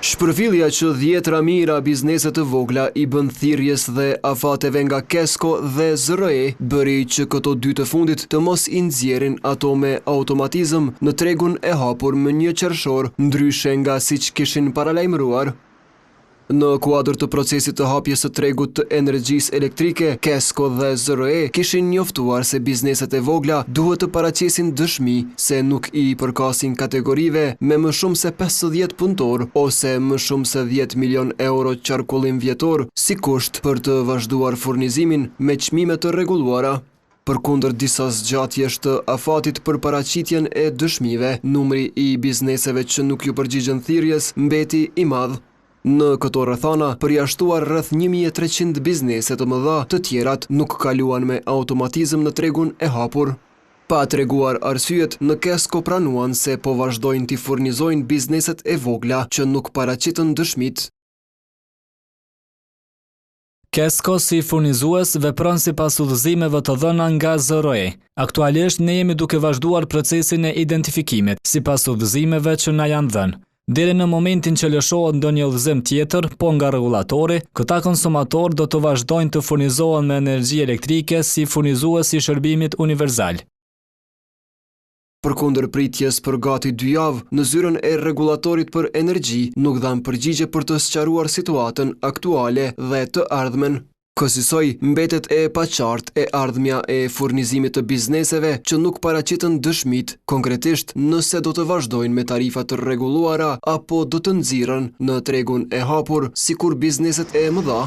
Shpërfillja që dhjetra mijëra biznese të vogla i bën thirrjes dhe afateve nga Kesko dhe ZRE bëri që këto dy të fundit të mos i nxjerrin ato me automatizëm në tregun e hapur më 1 qershor, ndryshe nga siç kishin paralajmëruar. Në kuadër të procesit të hapjes së tregut të energjisë elektrike, Kesko dhe ZRE kishin njoftuar se bizneset e vogla duhet të paraqesin dëshmi se nuk i përkasin kategorive me më shumë se 50 punëtor ose më shumë se 10 milion euro qarkullim vjetor si kusht për të vazhduar furnizimin me çmime të rregulluara. Përkundër disa zgjatjesh të afatit për paraqitjen e dëshmive, numri i bizneseve që nuk ju përgjigjen thirrjes mbeti i madh. Në këto rrethana, përjashtuar rreth 1300 biznese të mëdha, të tjerat nuk kaluan me automatizëm në tregun e hapur. Pa treguar arsyet, në Kesko pranuan se po vazhdojnë t'i furnizojnë bizneset e vogla që nuk paraqiten dëshmit. Kesko si furnizues vepron sipas udhëzimeve të dhëna nga ZRE. Aktualisht ne jemi duke vazhduar procesin e identifikimit sipas udhëzimeve që na janë dhënë. Deri në momentin që lëshohet ndonjë udhëzim tjetër, po nga rregullatori, këta konsumator do të vazhdojnë të furnizohen me energji elektrike si furnizues i shërbimit universal. Përkundër pritjes për gati 2 javë, në zyrën e rregullatorit për energji nuk dhan përgjigje për të sqaruar situatën aktuale dhe të ardhmen. Kësaj mbetet e paqartë e ardhmja e furnizimit të bizneseve që nuk paraqiten dëshmit, konkretisht nëse do të vazhdojnë me tarifa të rregulluara apo do të nxirren në tregun e hapur sikur bizneset e mëdha.